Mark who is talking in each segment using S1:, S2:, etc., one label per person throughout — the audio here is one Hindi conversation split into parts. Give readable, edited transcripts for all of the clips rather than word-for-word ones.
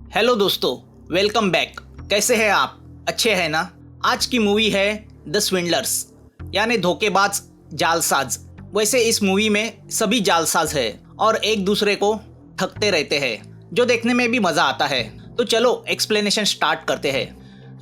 S1: हेलो दोस्तों, वेलकम बैक। कैसे हैं आप? अच्छे हैं ना? आज की मूवी है द स्विंडलर्स, यानी धोखेबाज जालसाज। वैसे इस मूवी में सभी जालसाज है और एक दूसरे को ठगते रहते हैं, जो देखने में भी मज़ा आता है। तो चलो एक्सप्लेनेशन स्टार्ट करते हैं।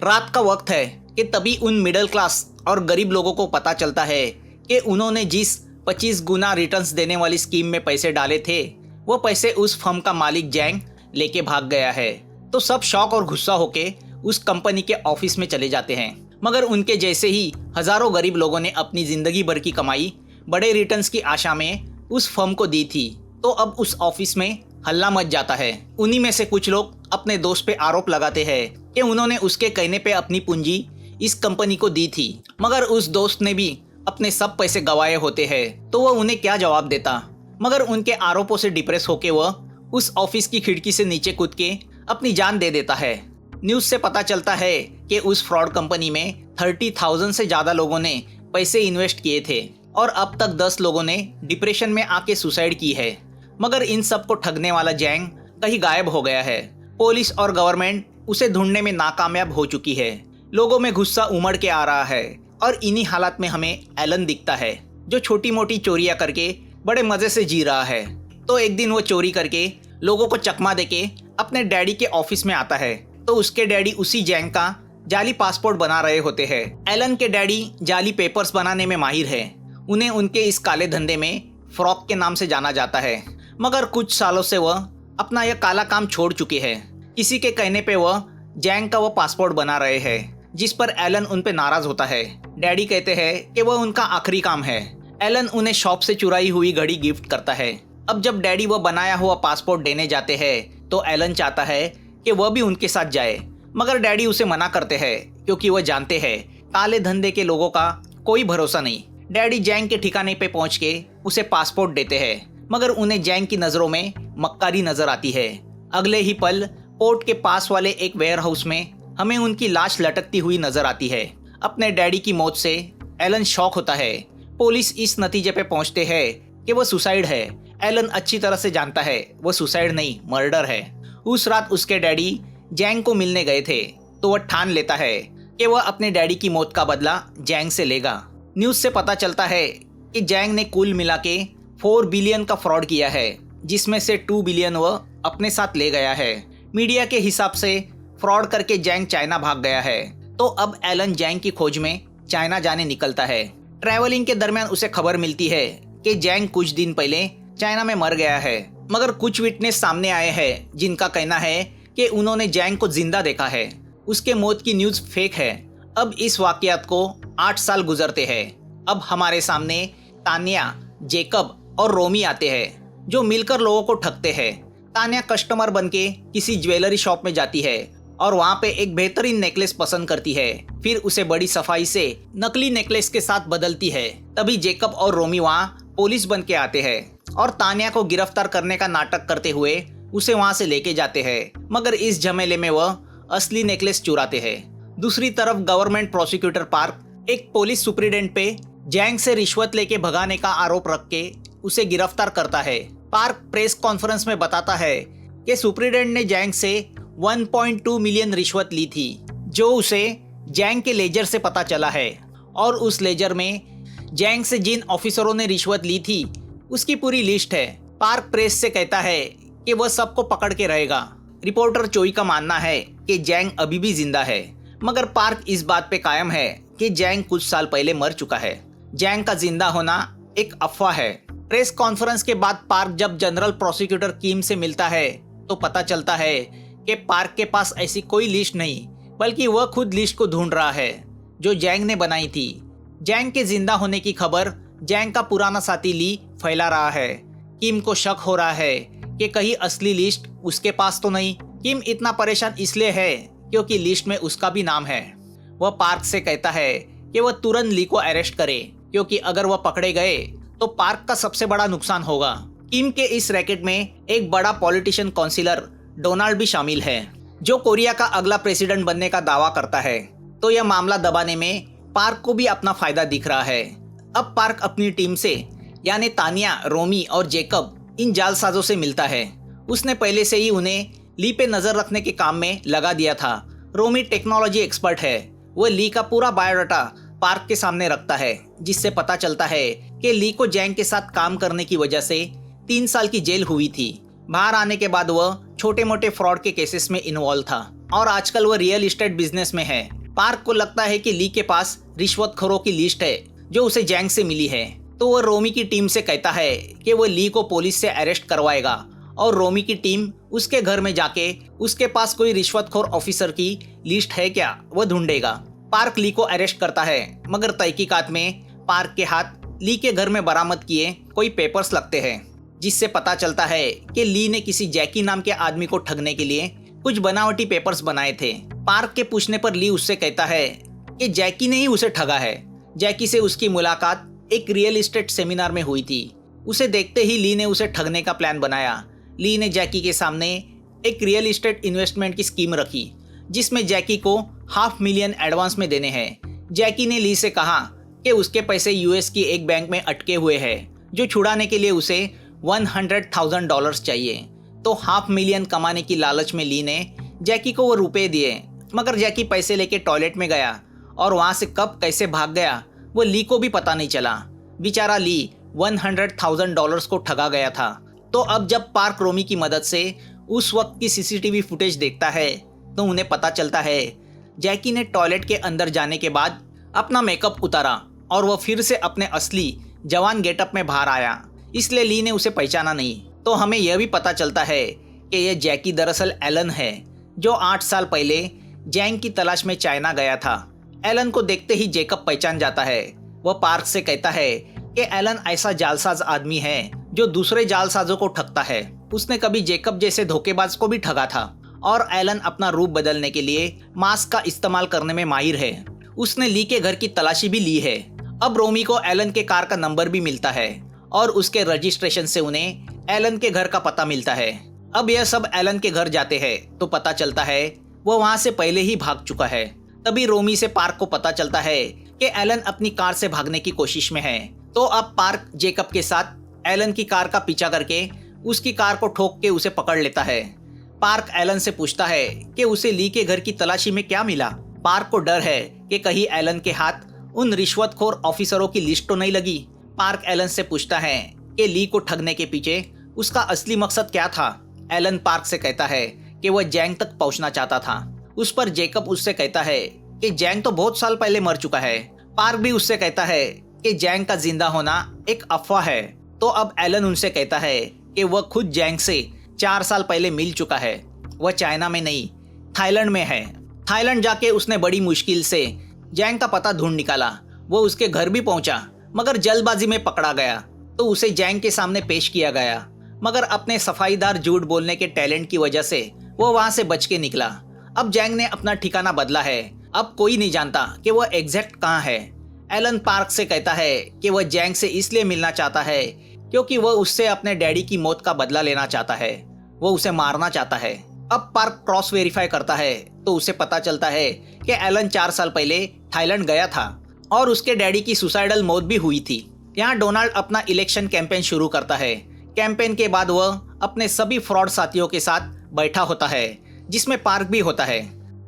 S1: रात का वक्त है कि तभी उन मिडिल क्लास और गरीब लोगों को पता चलता है कि उन्होंने जिस 25 गुना रिटर्न्स देने वाली स्कीम में पैसे डाले थे, वो पैसे उस फर्म का मालिक जैंग लेके भाग गया है। तो सब शौक और गुस्सा होके उस कंपनी के ऑफिस में चले जाते हैं। मगर उनके जैसे ही हजारों गरीब लोगों ने अपनी जिंदगी भर की कमाई बड़े रिटर्न्स की आशा में उस फर्म को दी थी। तो अब उस ऑफिस में हल्ला मच जाता है। उन्हीं में से कुछ लोग अपने दोस्त पे आरोप लगाते हैं कि उन्होंने उसके कहने पे अपनी पूंजी इस कंपनी को दी थी। मगर उस दोस्त ने भी अपने सब पैसे गंवाए होते हैं, तो वह उन्हें क्या जवाब देता। मगर उनके आरोपों से डिप्रेस होके वह उस ऑफिस की खिड़की से नीचे कूद के अपनी जान दे देता है। न्यूज से पता चलता है कि उस फ्रॉड कंपनी में 30,000 से ज्यादा लोगों ने पैसे इन्वेस्ट किए थे और अब तक 10 लोगों ने डिप्रेशन में आके सुसाइड की है। मगर इन सबको ठगने वाला जैंग कहीं गायब हो गया है। पुलिस और गवर्नमेंट उसे ढूंढने में नाकामयाब हो चुकी है। लोगों में गुस्सा उमड़ के आ रहा है और इन्हीं हालात में हमें एलन दिखता है, जो छोटी मोटी चोरियां करके बड़े मजे से जी रहा है। तो एक दिन वो चोरी करके लोगों को चकमा देके अपने डैडी के ऑफिस में आता है। तो उसके डैडी उसी जैंग का जाली पासपोर्ट बना रहे होते हैं। एलन के डैडी जाली पेपर्स बनाने में माहिर है। उन्हें उनके इस काले धंधे में फ्रॉक के नाम से जाना जाता है। मगर कुछ सालों से वह अपना यह काला काम छोड़ चुके हैं। किसी के कहने पे वह जैंग का वो पासपोर्ट बना रहे हैं, जिस पर एलन उन पे नाराज होता है। डैडी कहते हैं कि वह उनका आखिरी काम है। एलन उन्हें शॉप से चुराई हुई घड़ी गिफ्ट करता है। अब जब डैडी वह बनाया हुआ पासपोर्ट देने जाते हैं, तो एलन चाहता है कि वह भी उनके साथ जाए। मगर डैडी उसे मना करते हैं, क्योंकि वह जानते हैं काले धंधे के लोगों का कोई भरोसा नहीं। डैडी जैंग के ठिकाने पे पहुंच के उसे पासपोर्ट देते हैं, मगर उन्हें जैंग की नजरों में मक्कारी नजर आती है। अगले ही पल पोर्ट के पास वाले एक वेयर हाउस में हमें उनकी लाश लटकती हुई नजर आती है। अपने डैडी की मौत से एलन शॉक होता है। पुलिस इस नतीजे पे पहुंचते हैं कि वह सुसाइड है। एलन अच्छी तरह से जानता है वह सुसाइड नहीं, मर्डर है। उस रात उसके डैडी जैंग को मिलने गए थे, तो वह ठान लेता है कि वह अपने डैडी की मौत का बदला जैंग से लेगा। न्यूज से पता चलता है कि जैंग ने कुल मिला के 4 बिलियन का फ्रॉड किया है, जिसमें से 2 बिलियन वह अपने साथ ले गया है। मीडिया के हिसाब से फ्रॉड करके जैंग चाइना भाग गया है। तो अब एलन जैंग की खोज में चाइना जाने निकलता है। ट्रैवलिंग के दरमियान उसे खबर मिलती है कि जैंग कुछ दिन पहले चाइना में मर गया है। मगर कुछ विटनेस सामने आए हैं, जिनका कहना है कि उन्होंने जैंग को जिंदा देखा है। उसके मौत की न्यूज फेक है। अब इस वाकयात को 8 साल गुजरते हैं। अब हमारे सामने तान्या, जेकब और रोमी आते हैं, जो मिलकर लोगों को ठगते हैं। तान्या कस्टमर बनके किसी ज्वेलरी शॉप में जाती है और वहाँ पे एक बेहतरीन नेकलेस पसंद करती है। फिर उसे बड़ी सफाई से नकली नेकलेस के साथ बदलती है। तभी जेकब और रोमी वहाँ पुलिस बन के आते हैं और तान्या को गिरफ्तार करने का नाटक करते हुए उसे वहां से लेके जाते हैं। मगर इस झमेले में वह असली नेकलेस चुराते हैं। दूसरी तरफ गवर्नमेंट प्रोसिक्यूटर पार्क एक पुलिस सुप्रिटेंडेंट पे जैंग से रिश्वत लेके भगाने का आरोप रख के उसे गिरफ्तार करता है। पार्क प्रेस कॉन्फ्रेंस में बताता है कि सुप्रिटेंडेंट ने जैंग से 1.2 मिलियन रिश्वत ली थी, जो उसे जैंग के लेजर से पता चला है। और उस लेजर में जैंग से जिन ऑफिसरों ने रिश्वत ली थी उसकी पूरी लिस्ट है। पार्क प्रेस से कहता है कि वह सबको पकड़ के रहेगा। रिपोर्टर चोई का मानना है कि जैंग अभी भी जिंदा है, मगर पार्क इस बात पे कायम है कि जैंग कुछ साल पहले मर चुका है। जैंग का जिंदा होना एक अफवाह है। प्रेस कॉन्फ्रेंस के बाद पार्क जब जनरल प्रोसिक्यूटर किम से मिलता है, तो पता चलता है कि पार्क के पास ऐसी कोई लिस्ट नहीं, बल्कि वह खुद लिस्ट को ढूंढ रहा है जो जैंग ने बनाई थी। जैंग के जिंदा होने की खबर जैंग का पुराना साथी ली फैला रहा है। किम को शक हो रहा है कि कहीं असली लिस्ट उसके पास तो नहीं। किम इतना परेशान इसलिए है क्योंकि लिस्ट में उसका भी नाम है। वह पार्क से कहता है कि वह तुरंत ली को अरेस्ट करे, क्योंकि अगर वह पकड़े गए तो पार्क का सबसे बड़ा नुकसान होगा। किम के इस रैकेट में एक बड़ा पॉलिटिशियन काउंसिलर डोनाल्ड भी शामिल है, जो कोरिया का अगला प्रेसिडेंट बनने का दावा करता है। तो यह मामला दबाने में पार्क को भी अपना फायदा दिख रहा है। अब पार्क अपनी टीम से यानी तान्या, रोमी और जेकब इन जालसाजों से मिलता है। उसने पहले से ही उन्हें ली पे नजर रखने के काम में लगा दिया था। रोमी टेक्नोलॉजी एक्सपर्ट है। वह ली का पूरा बायोडाटा पार्क के सामने रखता है, जिससे पता चलता है कि ली को जैंग के साथ काम करने की वजह से 3 साल की जेल हुई थी। बाहर आने के बाद वह छोटे मोटे फ्रॉड के केसेस में इन्वॉल्व था और आजकल वह रियल एस्टेट बिजनेस में है। पार्क को लगता है कि ली के पास रिश्वतखोरों की लिस्ट है जो उसे जैंग से मिली है, तो वह रोमी की टीम से कहता है कि वह ली को पुलिस से अरेस्ट करवाएगा और रोमी की टीम उसके घर में जाके उसके पास कोई रिश्वतखोर ऑफिसर की लिस्ट है क्या वह ढूंढेगा। पार्क ली को अरेस्ट करता है, मगर तहकीकात में पार्क के हाथ ली के घर में बरामद किए कोई पेपर्स लगते हैं, जिससे पता चलता है कि ली ने किसी जैकी नाम के आदमी को ठगने के लिए कुछ बनावटी पेपर्स बनाए थे। पार्क के पूछने पर ली उससे कहता है कि जैकी ने ही उसे ठगा है। जैकी से उसकी मुलाकात एक रियल एस्टेट सेमिनार में हुई थी। उसे देखते ही ली ने उसे ठगने का प्लान बनाया। ली ने जैकी के सामने एक रियल एस्टेट इन्वेस्टमेंट की स्कीम रखी, जिसमें जैकी को $500,000 एडवांस में देने हैं। जैकी ने ली से कहा कि उसके पैसे यूएस की एक बैंक में अटके हुए हैं, जो छुड़ाने के लिए उसे $100,000 चाहिए। तो $500,000 कमाने की लालच में ली ने जैकी को वो रुपए दिए, मगर जैकी पैसे लेके टॉयलेट में गया और वहाँ से कब कैसे भाग गया वो ली को भी पता नहीं चला। बेचारा ली $100,000 को ठगा गया था। तो अब जब पार्क रोमी की मदद से उस वक्त की सीसीटीवी फुटेज देखता है तो उन्हें पता चलता है जैकी ने टॉयलेट के अंदर जाने के बाद अपना मेकअप उतारा और वह फिर से अपने असली जवान गेटअप में बाहर आया, इसलिए ली ने उसे पहचाना नहीं। तो हमें यह भी पता चलता है कि यह जैकी दरअसल एलन है, जो 8 साल पहले जैंग की तलाश में चाइना गया था। एलन को देखते ही जेकब पहचान जाता है। वह पार्क से कहता है कि एलन ऐसा जालसाज आदमी है जो दूसरे जालसाजों को ठगता है। उसने कभी जेकब जैसे धोखेबाज को भी ठगा था और एलन अपना रूप बदलने के लिए मास्क का इस्तेमाल करने में माहिर है। उसने ली के घर की तलाशी भी ली है। अब रोमी को एलन के कार का नंबर भी मिलता है और उसके रजिस्ट्रेशन से उन्हें एलन के घर का पता मिलता है। अब यह सब एलन के घर जाते हैं तो पता चलता है वो वहां से पहले ही भाग चुका है। तभी रोमी से पार्क को पता चलता है कि एलन अपनी कार से भागने की कोशिश में है। तो अब पार्क जेकब के साथ एलन की कार का पीछा करके उसकी कार को ठोक के उसे पकड़ लेता है। पार्क एलन से पूछता है कि उसे ली के घर की तलाशी में क्या मिला। पार्क को डर है कि कहीं एलन के हाथ उन रिश्वतखोर ऑफिसरों की लिस्ट तो नहीं लगी। पार्क एलन से पूछता है कि ली को ठगने के पीछे उसका असली मकसद क्या था। एलन पार्क से कहता है कि वह जैंग तक पहुंचना चाहता था। उस पर जेकब उससे कहता है कि जैंग तो बहुत साल पहले मर चुका है। पार्क भी उससे कहता है कि जैंग का जिंदा होना एक अफवाह है। तो अब एलन उनसे कहता है कि वह खुद जैंग से 4 साल पहले मिल चुका है। वह चाइना में नहीं, थाईलैंड में है। थाईलैंड जाके उसने बड़ी मुश्किल से जैंग का पता ढूंढ निकाला। वो उसके घर भी पहुंचा, मगर जल्दबाजी में पकड़ा गया तो उसे जैंग के सामने पेश किया गया। मगर अपने सफाईदार झूठ बोलने के टैलेंट की वजह से वो वहां से बच के निकला। अब जैंग ने अपना ठिकाना बदला है। अब कोई नहीं जानता कि वह एग्जैक्ट कहाँ है। एलन पार्क से कहता है कि वह जैंग से इसलिए मिलना चाहता है क्योंकि वह उससे अपने डैडी की मौत का बदला लेना चाहता है। वो उसे मारना चाहता है। अब पार्क क्रॉस वेरीफाई करता है तो उसे पता चलता है कि एलन 4 साल पहले थाईलैंड गया था और उसके डैडी की सुसाइडल मौत भी हुई थी। यहाँ डोनाल्ड अपना इलेक्शन कैंपेन शुरू करता है। कैंपेन के बाद वह अपने सभी फ्रॉड साथियों के साथ बैठा होता है, जिसमें पार्क भी होता है।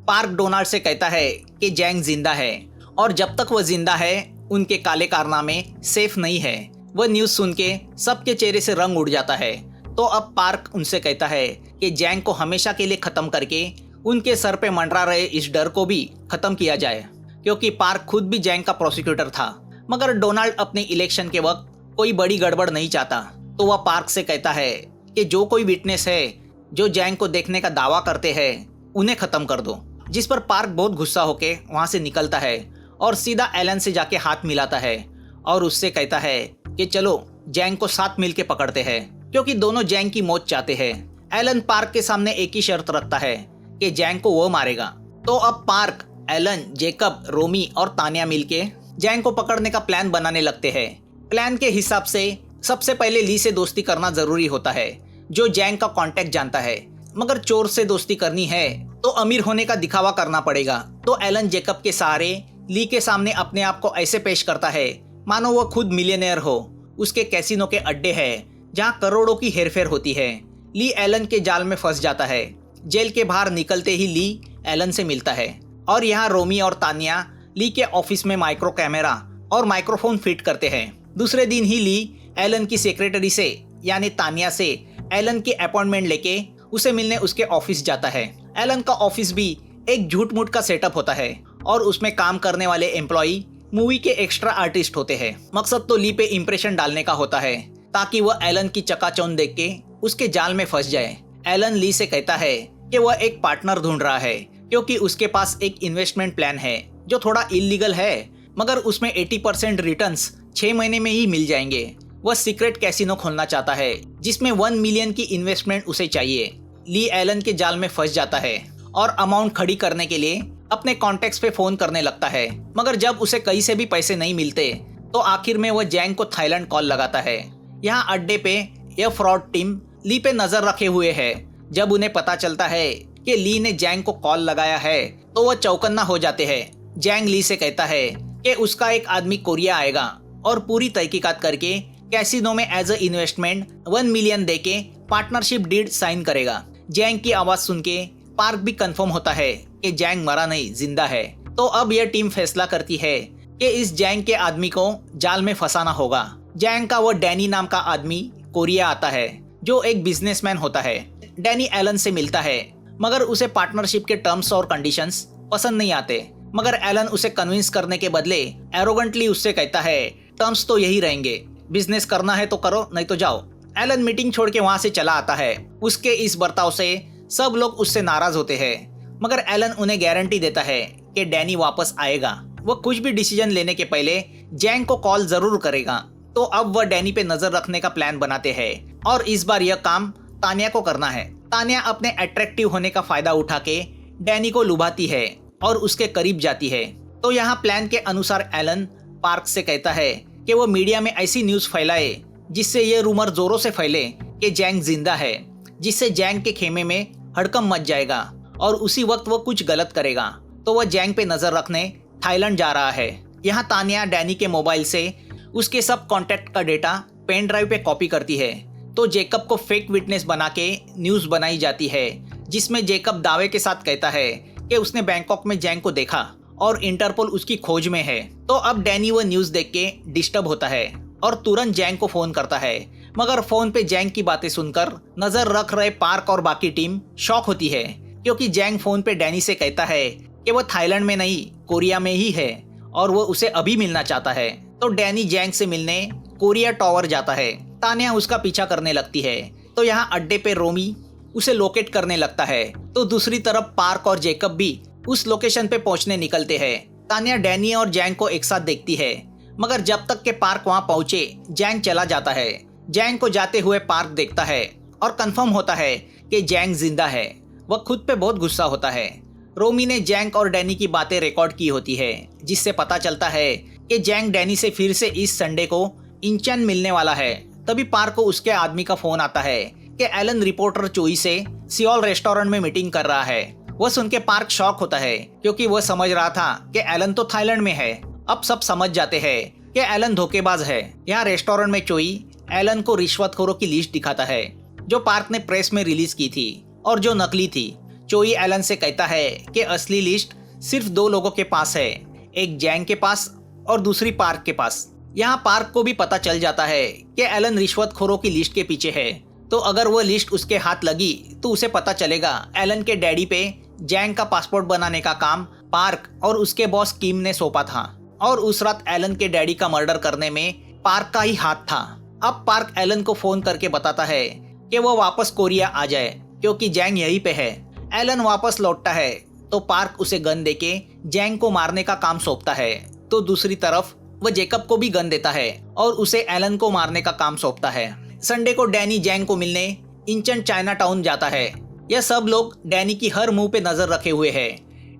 S1: पार्क डोनाल्ड से कहता है कि जैंग जिंदा है और जब तक वह जिंदा है उनके काले कारनामे सेफ नहीं है। वह न्यूज़ सुन के सबके चेहरे से रंग उड़ जाता है। तो अब पार्क उनसे कहता है कि जैंग को हमेशा के लिए खत्म करके उनके सर पे मंडरा रहे इस डर को भी खत्म किया जाए, क्योंकि पार्क खुद भी जैंग का प्रोसिक्यूटर था। मगर डोनाल्ड अपने इलेक्शन के वक्त कोई बड़ी गड़बड़ नहीं चाहता। तो वह पार्क से कहता है कि जो कोई विटनेस है जो जैंग को देखने का दावा करते हैं उन्हें खत्म कर दो। जिस पर पार्क बहुत गुस्सा होके वहां से निकलता है और सीधा एलन से जाके हाथ मिलाता है और उससे कहता है कि चलो जैंग को साथ मिलके पकड़ते हैं, क्योंकि दोनों जैंग की मौत चाहते हैं। एलन पार्क के सामने एक ही शर्त रखता है कि जैंग को वो मारेगा। तो अब पार्क, एलन, जेकब, रोमी और तानिया मिलके जैंग को पकड़ने का प्लान बनाने लगते हैं। प्लान के हिसाब से सबसे पहले ली से दोस्ती करना जरूरी होता है, जो जैंग का कांटेक्ट जानता है। मगर चोर से दोस्ती करनी है तो अमीर होने का दिखावा करना पड़ेगा। तो एलन जेकब के सहारे ली के सामने अपने आप को ऐसे पेश करता है मानो वो खुद मिलियनेयर हो। उसके कैसीनो के अड्डे हैं जहाँ करोड़ों की हेरफेर होती है। ली एलन के जाल में फंस जाता है। जेल के बाहर निकलते ही ली एलन से मिलता है और यहाँ रोमी और तानिया ली के ऑफिस में माइक्रो कैमरा और माइक्रोफोन फिट करते हैं। दूसरे दिन ही ली एलन की सेक्रेटरी से यानी तानिया से एलन की अपॉइंटमेंट लेके उसे मिलने उसके ऑफिस जाता है। एलन का ऑफिस भी एक झूठ मूठ का सेटअप होता है और उसमें काम करने वाले एम्प्लॉई मूवी के एक्स्ट्रा आर्टिस्ट होते हैं। मकसद तो ली पे इम्प्रेशन डालने का होता है ताकि वह एलन की चकाचौंध देख के उसके जाल में फंस जाए। एलन ली से कहता है कि वह एक पार्टनर ढूंढ रहा है क्योंकि उसके पास एक इन्वेस्टमेंट प्लान है जो थोड़ा इलीगल है, मगर उसमें 80% रिटर्न्स 6 महीने में ही मिल जाएंगे। वह सीक्रेट कैसीनो खोलना चाहता है जिसमें 1 मिलियन की इन्वेस्टमेंट उसे चाहिए। ली एलन के जाल में फंस जाता है और अमाउंट खड़ी करने के लिए अपने कॉन्टेक्ट्स पे फोन करने लगता है, मगर जब उसे कहीं से भी पैसे नहीं मिलते तो आखिर में वह जैंग को थाईलैंड कॉल लगाता है। यहाँ अड्डे पे यह फ्रॉड टीम ली पे नजर रखे हुए है। जब उन्हें पता चलता है कि ली ने जैंग को कॉल लगाया है तो वह चौकन्ना हो जाते हैं। जैंग ली से कहता है कि उसका एक आदमी कोरिया आएगा और पूरी तहकीकात करके कैसीनो में एज अ इन्वेस्टमेंट 1 मिलियन देके पार्टनरशिप डीड साइन करेगा। जैंग की आवाज सुन के पार्क भी कंफर्म होता है कि जैंग मरा नहीं, जिंदा है। तो अब यह टीम फैसला करती है कि इस जैंग के आदमी को जाल में फंसाना होगा। जैंग का वो डैनी नाम का आदमी कोरिया आता है जो एक बिजनेसमैन होता है। डैनी एलन से मिलता है मगर उसे पार्टनरशिप के टर्म्स और कंडीशंस पसंद नहीं आते, मगर एलन उसे कन्विंस करने के बदले एरोगेंटली उससे कहता है टर्म्स तो यही रहेंगे, बिजनेस करना है तो करो नहीं तो जाओ। एलन मीटिंग छोड़ के वहां से चला आता है। उसके इस बर्ताव से सब लोग उससे नाराज होते हैं, मगर एलन उन्हें गारंटी देता है कि डैनी वापस आएगा। वह कुछ भी डिसीजन लेने के पहले जैंग को कॉल जरूर करेगा। तो अब वह डैनी पे नजर रखने का प्लान बनाते हैं और इस बार यह काम तानिया को करना है। तानिया अपने अट्रैक्टिव होने का फायदा उठा के डैनी को लुभाती है और उसके करीब जाती है। तो यहाँ प्लान के अनुसार एलन पार्क से कहता है कि वो मीडिया में ऐसी न्यूज फैलाए जिससे ये रूमर जोरों से फैले कि जैंग जिंदा है, जिससे जैंग के खेमे में हड़कंप मच जाएगा और उसी वक्त वो कुछ गलत करेगा। तो वह जैंग पे नजर रखने थाईलैंड जा रहा है। यहाँ तानिया डैनी के मोबाइल से उसके सब कॉन्टेक्ट का डेटा पेन ड्राइव पे कॉपी करती है। तो जेकब को फेक विटनेस बना के न्यूज बनाई जाती है जिसमें जेकब दावे के साथ कहता है कि उसने बैंकॉक में जैंग को देखा और इंटरपोल उसकी खोज में है। तो अब डैनी वो न्यूज देख के डिस्टर्ब होता है और तुरंत जैंग को फोन करता है, मगर फोन पे जैंग की बातें सुनकर नजर रख रहे पार्क और बाकी टीम शॉक होती है क्योंकि जैंग फोन पे डैनी से कहता है कि वो थाईलैंड में नहीं कोरिया में ही है और वो उसे अभी मिलना चाहता है। तो डैनी जैंग से मिलने कोरिया टावर जाता है। तानिया उसका पीछा करने लगती है। तो यहाँ अड्डे पे रोमी उसे लोकेट करने लगता है। तो दूसरी तरफ पार्क और जेकब भी उस लोकेशन पे पहुंचने निकलते हैं। तानिया डैनी और जैंग को एक साथ देखती है, मगर जब तक के पार्क वहां पहुंचे जैंग चला जाता है। जैंग को जाते हुए पार्क देखता है और कंफर्म होता है कि जैंग जिंदा है। वह खुद पे बहुत गुस्सा होता है। रोमी ने जैंग और डैनी की बातें रिकॉर्ड की होती है जिससे पता चलता है कि जैंग डैनी से फिर से इस संडे को इंचन मिलने वाला है। तभी पार्क को उसके आदमी का फोन आता है कि एलन रिपोर्टर चोई से सियोल रेस्टोरेंट में मीटिंग कर रहा है। वह सुन के पार्क शॉक होता है क्योंकि वह समझ रहा था कि एलन तो थाईलैंड में है। अब सब समझ जाते हैं कि एलन धोखेबाज है। यहाँ रेस्टोरेंट में चोई एलन को रिश्वतखोरों की लिस्ट दिखाता है जो पार्क ने प्रेस में रिलीज की थी और जो नकली थी। चोई एलन से कहता है कि असली लिस्ट सिर्फ 2 लोगों के पास है, एक जैंग के पास और दूसरी पार्क के पास। यहाँ पार्क को भी पता चल जाता है कि एलन रिश्वतखोरों की लिस्ट के पीछे है। तो अगर वह लिस्ट उसके हाथ लगी तो उसे पता चलेगा एलन के डैडी पे जैंग का पासपोर्ट बनाने का काम पार्क और उसके बॉस किम ने सौंपा था और उस रात एलन के डैडी का मर्डर करने में पार्क का ही हाथ था। अब पार्क एलन को फोन करके बताता है कि वो वापस कोरिया आ जाए क्योंकि जैंग यहीं पे है। एलन वापस लौटता है तो पार्क उसे गन देके जैंग को मारने का काम सौंपता है। तो दूसरी तरफ वह जेकब को भी गन देता है और उसे एलन को मारने का काम सौंपता है। संडे को डैनी जैंग को मिलने इंचन चाइना टाउन जाता है। यह सब लोग डैनी की हर मुंह पे नजर रखे हुए हैं।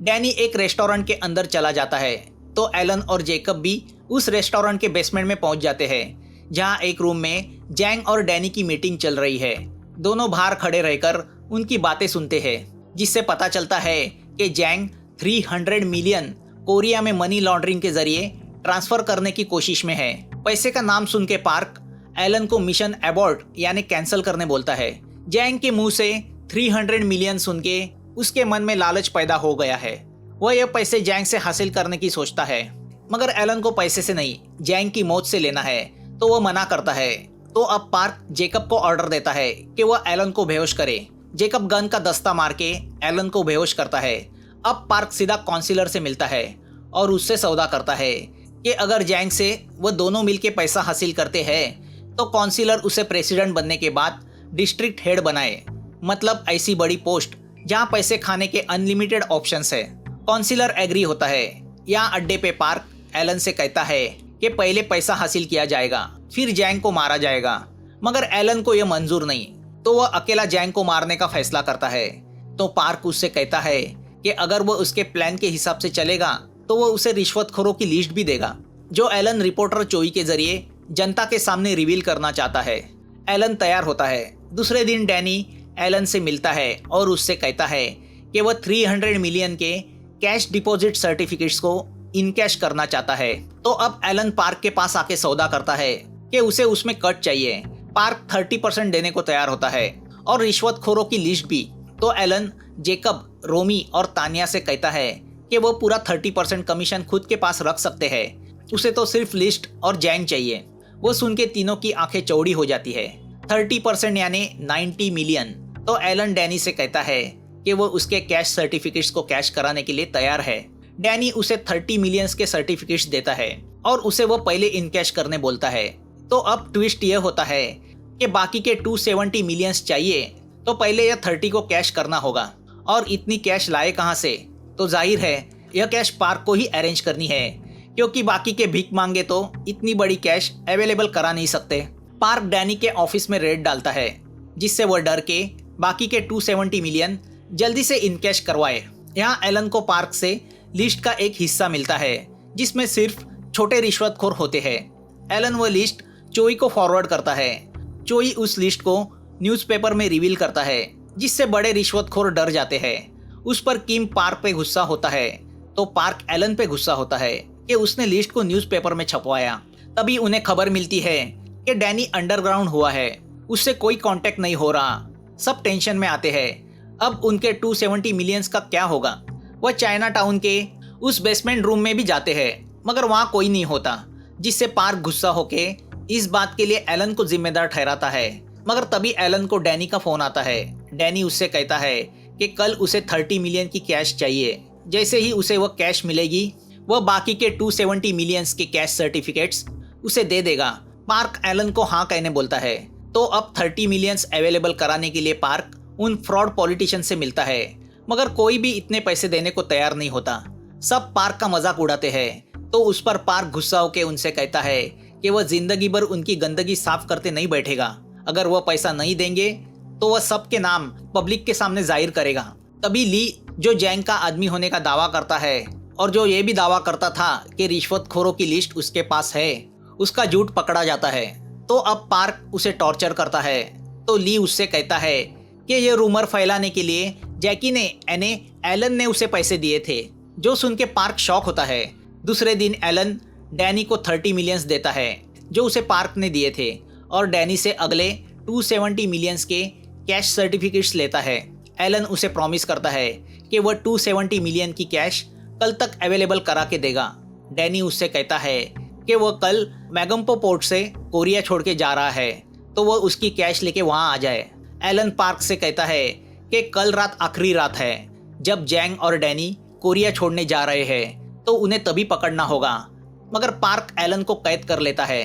S1: डैनी एक रेस्टोरेंट के अंदर चला जाता है तो एलन और जेकब भी उस रेस्टोरेंट के बेसमेंट में पहुंच जाते हैं जहां एक रूम में जैंग और डैनी की मीटिंग चल रही है। दोनों बाहर खड़े रहकर उनकी बातें सुनते हैं जिससे पता चलता है कि जैंग 300 मिलियन कोरिया में मनी लॉन्ड्रिंग के जरिए ट्रांसफर करने की कोशिश में है। पैसे का नाम सुन के पार्क एलन को मिशन एबॉर्ट यानी कैंसिल करने बोलता है। जैंग के मुंह से 300 मिलियन सुन के उसके मन में लालच पैदा हो गया है। वह यह पैसे जैंग से हासिल करने की सोचता है, मगर एलन को पैसे से नहीं, जैंग की मौत से लेना है, तो वह मना करता है। तो अब पार्क जेकब को ऑर्डर देता है कि वह एलन को बेहोश करे। जेकब गन का दस्ता मार के एलन को बेहोश करता है। अब पार्क सीधा काउंसिलर से मिलता है और उससे सौदा करता है कि अगर जैंग से वह दोनों मिलके पैसा हासिल करते हैं तो काउंसिलर उसे प्रेसिडेंट बनने के बाद डिस्ट्रिक्ट हेड बनाए, मतलब ऐसी बड़ी पोस्ट जहां पैसे खाने के अनलिमिटेड ऑप्शंस है। काउंसिलर एग्री होता है। यहाँ अड्डे पे पार्क एलन से कहता है कि पहले पैसा हासिल किया जाएगा, फिर जैंग को मारा जाएगा, मगर एलन को यह मंजूर नहीं, तो वह अकेला जैंग को मारने का फैसला करता है। तो पार्क उससे कहता है कि अगर वह उसके प्लान के हिसाब से चलेगा तो वह उसे रिश्वतखोरों की लिस्ट भी देगा, जो एलन रिपोर्टर चोई के जरिए जनता के सामने रिवील करना चाहता है। एलन तैयार होता है। दूसरे दिन डैनी एलन से मिलता है और उससे कहता है कि वह 300 मिलियन के कैश डिपॉजिट सर्टिफिकेट्स को इनकैश करना चाहता है। तो अब एलन पार्क के पास आके सौदा करता है कि उसे उसमें कट चाहिए। पार्क 30% देने को तैयार होता है और रिश्वतखोरों की लिस्ट भी। तो एलन जेकब, रोमी और तानिया से कहता है कि वो पूरा 30% कमीशन खुद के पास रख सकते हैं, उसे तो सिर्फ लिस्ट और जैंग चाहिए। वो सुन के तीनों की आंखें चौड़ी हो जाती है। 30% यानी 90 मिलियन। तो एलन डैनी से कहता है कि वो उसके कैश सर्टिफिकेट्स को कैश कराने के लिए तैयार है। डैनी उसे 30 मिलियंस के सर्टिफिकेट्स देता है और उसे वो पहले इनकैश करने बोलता है। तो अब ट्विस्ट ये होता है कि बाकी के 270 मिलियंस चाहिए, तो पहले यह 30 को कैश करना होगा। और इतनी कैश लाए कहाँ से? तो जाहिर है यह कैश पार्क को ही अरेंज करनी है, क्योंकि बाकी के भीख मांगे तो इतनी बड़ी कैश अवेलेबल करा नहीं सकते। पार्क डैनी के ऑफिस में रेड डालता है, जिससे वह डर के बाकी के 270 मिलियन जल्दी से इनकैश करवाए। यहाँ एलन को पार्क से लिस्ट का एक हिस्सा मिलता है, जिसमें सिर्फ छोटे रिश्वतखोर होते हैं। एलन वह लिस्ट चोई को फॉरवर्ड करता है। चोई उस लिस्ट को न्यूज़पेपर में रिवील करता है, जिससे बड़े रिश्वतखोर डर जाते हैं। उस पर किम पार्क पे गुस्सा होता है, तो पार्क एलन पे गुस्सा होता है कि उसने लिस्ट को न्यूज़पेपर में छपवाया। तभी उन्हें खबर मिलती है कि डैनी अंडरग्राउंड हुआ है, उससे कोई कांटेक्ट नहीं हो रहा। सब टेंशन में आते हैं। अब उनके 270 मिलियंस का क्या होगा? वह चाइना टाउन के उस बेसमेंट रूम में भी जाते हैं, मगर वहाँ कोई नहीं होता, जिससे पार्क गुस्सा होके इस बात के लिए एलन को जिम्मेदार ठहराता है। मगर तभी एलन को डैनी का फोन आता है। डैनी उससे कहता है कि कल उसे 30 मिलियन की कैश चाहिए। जैसे ही उसे वह कैश मिलेगी, वह बाकी के 270 मिलियंस के कैश सर्टिफिकेट्स उसे दे देगा। पार्क एलन को हाँ कहने बोलता है। तो अब 30 मिलियंस अवेलेबल कराने के लिए पार्क उन फ्रॉड पॉलिटिशियन से मिलता है, मगर कोई भी इतने पैसे देने को तैयार नहीं होता। सब पार्क का मजाक उड़ाते हैं। तो उस पर पार्क गुस्सा होकर उनसे कहता है कि वह जिंदगी भर उनकी गंदगी साफ करते नहीं बैठेगा। अगर वह पैसा नहीं देंगे तो वह सबके नाम पब्लिक के सामने जाहिर करेगा। तभी ली, जो जैंग का आदमी होने का दावा करता है और जो ये भी दावा करता था कि रिश्वतखोरों की लिस्ट उसके पास है, उसका झूठ पकड़ा जाता है। तो अब पार्क उसे टॉर्चर करता है। तो ली उससे कहता है कि यह रूमर फैलाने के लिए जैकी ने एलन ने उसे पैसे दिए थे, जो सुन के पार्क शॉक होता है। दूसरे दिन एलन डैनी को 30 मिलियंस देता है, जो उसे पार्क ने दिए थे, और डैनी से अगले 270 मिलियंस के कैश सर्टिफिकेट्स लेता है। एलन उसे प्रॉमिस करता है कि वह 270 मिलियन की कैश कल तक अवेलेबल करा के देगा। डैनी उससे कहता है कि वह कल मैगम्पो पोर्ट से कोरिया छोड़ के जा रहा है, तो वह उसकी कैश लेके वहाँ आ जाए। एलन पार्क से कहता है कि कल रात आखिरी रात है, जब जैंग और डैनी कोरिया छोड़ने जा रहे हैं, तो उन्हें तभी पकड़ना होगा। मगर पार्क एलन को कैद कर लेता है।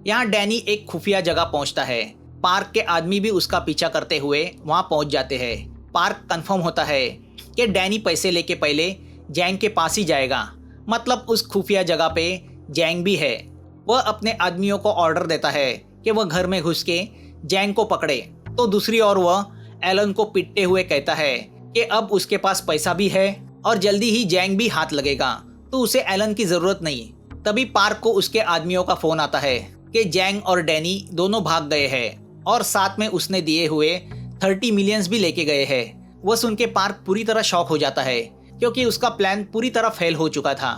S1: यहाँ डैनी एक खुफिया जगह पहुँचता है। पार्क के आदमी भी उसका पीछा करते हुए वहाँ पहुँच जाते हैं। पार्क कंफर्म होता है कि डैनी पैसे लेके पहले जैंग के पास ही जाएगा, मतलब उस खुफिया जगह पे जैंग भी है। वह अपने आदमियों को ऑर्डर देता है कि वह घर में घुस के जैंग को पकड़े। तो दूसरी ओर वह एलन को पीटते हुए कहता है कि अब उसके पास पैसा भी है और जल्दी ही जैंग भी हाथ लगेगा, तो उसे एलन की ज़रूरत नहीं। तभी पार्क को उसके आदमियों का फ़ोन आता है कि जैंग और डैनी दोनों भाग गए हैं और साथ में उसने दिए हुए 30 मिलियंस भी लेके गए हैं। वह सुन के पार्क पूरी तरह शॉक हो जाता है, क्योंकि उसका प्लान पूरी तरह फेल हो चुका था।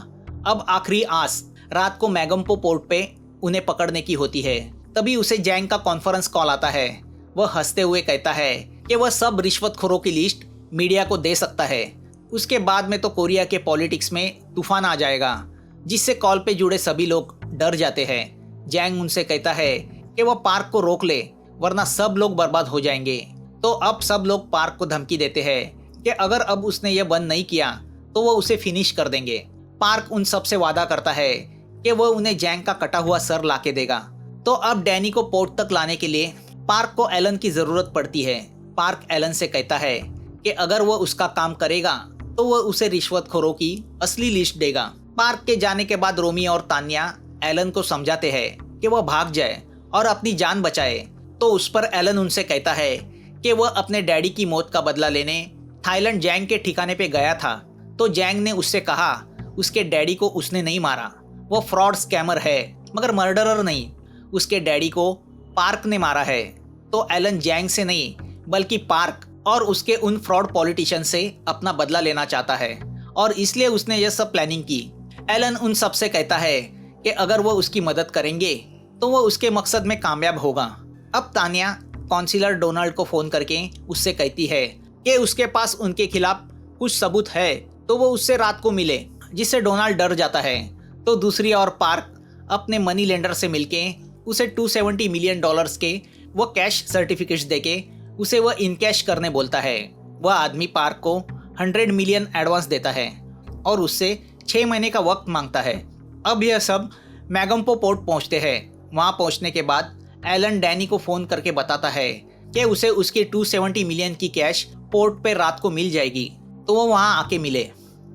S1: अब आखिरी आस रात को मैगम्पो पोर्ट पे उन्हें पकड़ने की होती है। तभी उसे जैंग का कॉन्फ्रेंस कॉल आता है। वह हंसते हुए कहता है कि वह सब रिश्वतखोरों की लिस्ट मीडिया को दे सकता है। उसके बाद में तो कोरिया के पॉलिटिक्स में तूफान आ जाएगा, जिससे कॉल पे जुड़े सभी लोग डर जाते हैं। जैंग उनसे कहता है कि वह पार्क को रोक ले, वरना सब लोग बर्बाद हो जाएंगे। तो अब सब लोग पार्क को धमकी देते हैं कि अगर अब उसने यह बंद नहीं किया तो वह उसे फिनिश कर देंगे। पार्क उन सब से वादा करता है कि वह उन्हें जैंग का कटा हुआ सर लाके देगा। तो अब डैनी को पोर्ट तक लाने के लिए पार्क को एलन की जरूरत पड़ती है। पार्क एलन से कहता है कि अगर वह उसका काम करेगा तो वह उसे रिश्वतखोरों की असली लिस्ट देगा। पार्क के जाने के बाद रोमी और तान्या एलन को समझाते हैं कि वह भाग जाए और अपनी जान बचाए। तो उस पर एलन उनसे कहता है कि वह अपने डैडी की मौत का बदला लेने थाईलैंड जैंग के ठिकाने पे गया था। तो जैंग ने उससे कहा उसके डैडी को उसने नहीं मारा, वो फ्रॉड स्कैमर है मगर मर्डरर नहीं। उसके डैडी को पार्क ने मारा है। तो एलन जैंग से नहीं बल्कि पार्क और उसके उन फ्रॉड पॉलिटिशियन से अपना बदला लेना चाहता है और इसलिए उसने यह सब प्लानिंग की। एलन उन सब से कहता है कि अगर वो उसकी मदद करेंगे तो वो उसके मकसद में कामयाब होगा। अब तान्या काउंसिलर डोनाल्ड को फोन करके उससे कहती है कि उसके पास उनके खिलाफ कुछ सबूत है तो वो उससे रात को मिले, जिससे डोनाल्ड डर जाता है। तो दूसरी ओर पार्क अपने मनी लेंडर से मिलके उसे $270 मिलियन के वो कैश सर्टिफिकेट्स देके उसे वह इनकैश करने बोलता है। वह आदमी पार्क को 100 मिलियन एडवांस देता है और उससे 6 महीने का वक्त मांगता है। अब यह सब मैगम्पो पोर्ट पहुंचते हैं। वहां पहुंचने के बाद एलन डैनी को फोन करके बताता है कि उसे उसके 270 मिलियन की कैश पोर्ट पे रात को मिल जाएगी, तो वो वहां आके मिले।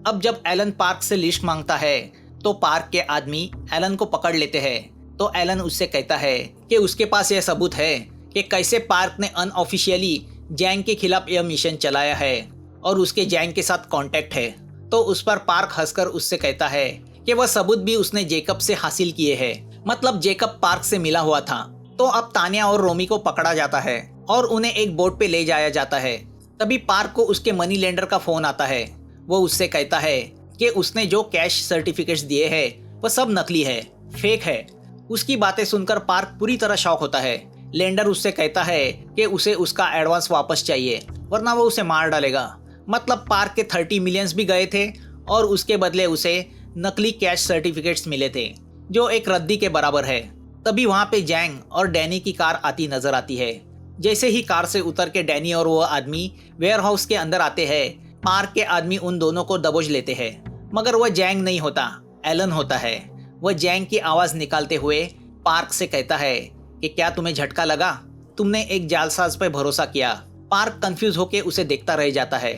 S1: अब जब एलन पार्क से लिस्ट मांगता है तो पार्क के आदमी एलन को पकड़ लेते हैं। तो एलन उससे कहता है कि उसके पास यह सबूत है कि कैसे पार्क ने अनऑफिशियली जैंग के खिलाफ यह मिशन चलाया है और उसके जैंग के साथ कांटेक्ट है। तो उस पर पार्क हंसकर उससे कहता है कि वह सबूत भी उसने जेकब से हासिल किए हैं, मतलब जेकब पार्क से मिला हुआ था। तो अब तान्या और रोमी को पकड़ा जाता है और उन्हें एक बोट पे ले जाया जाता है। तभी पार्क को उसके मनी लेंडर का फोन आता है। वो उससे कहता है कि उसने जो कैश सर्टिफिकेट्स दिए हैं वह सब नकली है, फेक है। उसकी बातें सुनकर पार्क पूरी तरह शॉक होता है। लेंडर उससे कहता है कि उसे उसका एडवांस वापस चाहिए वरना वो उसे मार डालेगा। मतलब पार्क के 30 मिलियंस भी गए थे और उसके बदले उसे नकली कैश सर्टिफिकेट्स मिले थे जो एक रद्दी के बराबर है। तभी वहां पे जैंग और डैनी की कार आती नजर आती है। जैसे ही कार से उतर के डैनी और वो आदमी वेयरहाउस के अंदर आते हैं, पार्क के आदमी उन दोनों को दबोच लेते हैं, मगर वह जैंग नहीं होता, एलन होता है। वह जैंग की आवाज निकालते हुए पार्क से कहता है कि क्या तुम्हें झटका लगा, तुमने एक जालसाज पर भरोसा किया। पार्क कंफ्यूज होके उसे देखता रह जाता है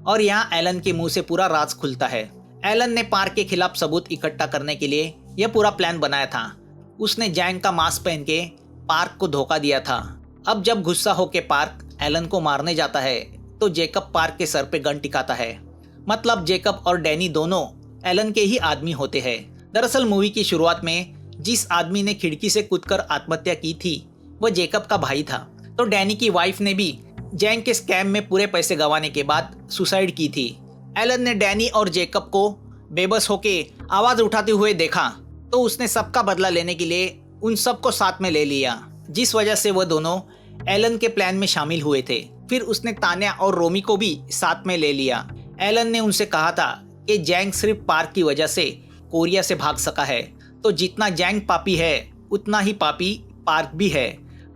S1: और यहाँ एलन के मुंह से पूरा राज खुलता है। एलन ने पार्क के खिलाफ सबूत इकट्ठा करने के लिए यह पूरा प्लान बनाया था। उसने जैंग का मास्क पहन के पार्क को धोखा दिया था। अब जब गुस्सा होके पार्क एलन को मारने जाता है तो जेकब पार्क के सर पे गन टिकाता है। मतलब जेकब और डैनी दोनों एलन के ही आदमी होते हैं। दरअसल मूवी की शुरुआत में जिस आदमी ने खिड़की से कूदकर आत्महत्या की थी वह जेकब का भाई था। तो डैनी की वाइफ ने भी जैंग के स्कैम में पूरे पैसे गंवाने के बाद सुसाइड की थी। एलन ने डैनी और जेकब को बेबस होके आवाज उठाते हुए देखा तो उसने सबका बदला लेने के लिए उन सबको साथ में ले लिया, जिस वजह से वह दोनों एलन के प्लान में शामिल हुए थे। फिर उसने तान्या और रोमी को भी साथ में ले लिया। एलन ने उनसे कहा था कि जैंग सिर्फ पार्क की वजह से कोरिया से भाग सका है, तो जितना जैंग पापी है उतना ही पापी पार्क भी है।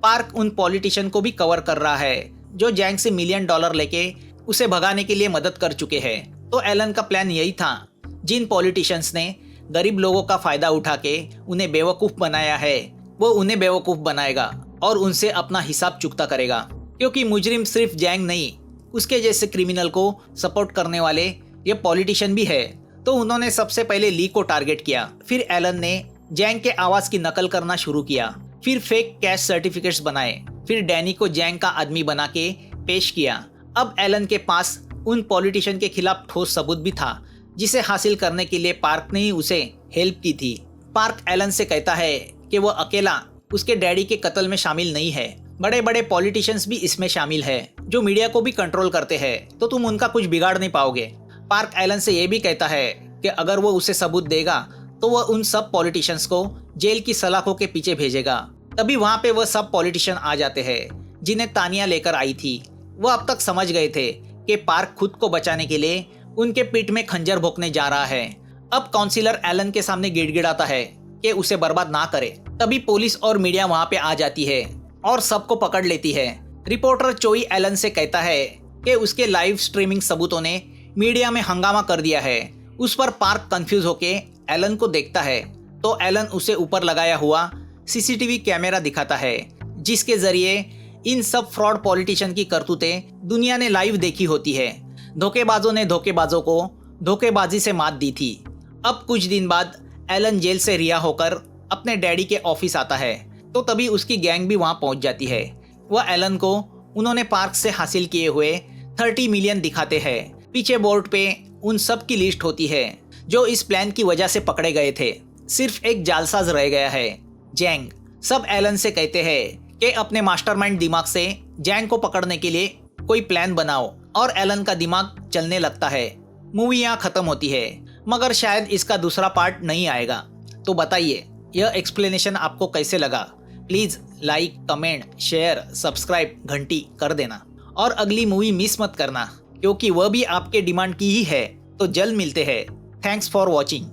S1: पार्क उन पॉलिटिशियन को भी कवर कर रहा है जो जैंग से $1 मिलियन लेके उसे भगाने के लिए मदद कर चुके हैं। तो एलन का प्लान यही था, जिन पॉलिटिशियंस ने गरीब लोगों का फायदा उठा के उन्हें बेवकूफ़ बनाया है वो उन्हें बेवकूफ़ बनाएगा और उनसे अपना हिसाब चुकता करेगा। क्योंकि मुजरिम सिर्फ जैंग नहीं, उसके जैसे क्रिमिनल को सपोर्ट करने वाले ये पॉलिटिशियन भी है। तो उन्होंने सबसे पहले ली को टारगेट किया। फिर एलन ने जैंग के आवाज़ की नकल करना शुरू किया। फिर फेक कैश सर्टिफिकेट्स बनाए। फिर डैनी को जैंग का आदमी बना के पेश किया। अब एलन के पास उन पॉलिटिशियन के खिलाफ ठोस सबूत भी था, जिसे हासिल करने के लिए पार्क ने ही उसे हेल्प की थी। पार्क एलन से कहता है कि वह अकेला उसके डैडी के कत्ल में शामिल नहीं है, बड़े बड़े पॉलिटिशियंस भी इसमें शामिल है जो मीडिया को भी कंट्रोल करते हैं, तो तुम उनका कुछ बिगाड़ नहीं पाओगे। पार्क एलन से यह भी कहता है कि अगर वो उसे सबूत देगा तो वह उन सब पॉलिटिशियंस को जेल की सलाखों के पीछे भेजेगा। तभी वहां पे वह सब पॉलिटिशियन आ जाते हैं जिन्हें तानिया लेकर आई थी। वो अब तक समझ गए थे कि पार्क खुद को बचाने के लिए उनके पीठ में खंजर भोंकने जा रहा है। अब काउंसिलर एलन के सामने गिड़गिड़ाता है कि उसे बर्बाद ना करे। तभी पुलिस और मीडिया वहां पे आ जाती है और सबको पकड़ लेती है। रिपोर्टर चोई एलन से कहता है कि उसके लाइव स्ट्रीमिंग सबूतों ने मीडिया में हंगामा कर दिया है। उस पर पार्क कंफ्यूज होके एलन को देखता है तो एलन उसे ऊपर लगाया हुआ सीसीटीवी कैमरा दिखाता है, जिसके जरिए इन सब फ्रॉड पॉलिटिशियन की करतूतें दुनिया ने लाइव देखी होती है। धोखेबाजों ने धोखेबाजों को धोखेबाजी से मात दी थी। अब कुछ दिन बाद एलन जेल से रिहा होकर अपने डैडी के ऑफिस आता है तो तभी उसकी गैंग भी वहां पहुंच जाती है। वह एलन को उन्होंने पार्क से हासिल किए हुए 30 मिलियन दिखाते हैं। पीछे बोर्ड पे उन सब की लिस्ट होती है जो इस प्लान की वजह से पकड़े गए थे। सिर्फ एक जालसाज रह गया है, जैंग। सब एलन से कहते हैं कि अपने मास्टरमाइंड दिमाग से जैंग को पकड़ने के लिए कोई प्लान बनाओ और एलन का दिमाग चलने लगता है। मूवी यहाँ खत्म होती है, मगर शायद इसका दूसरा पार्ट नहीं आएगा। तो बताइए यह एक्सप्लेनेशन आपको कैसे लगा? Please like, comment, share, subscribe, घंटी कर देना और अगली मूवी मिस मत करना, क्योंकि वह भी आपके डिमांड की ही है। तो जल्द मिलते हैं। Thanks for watching.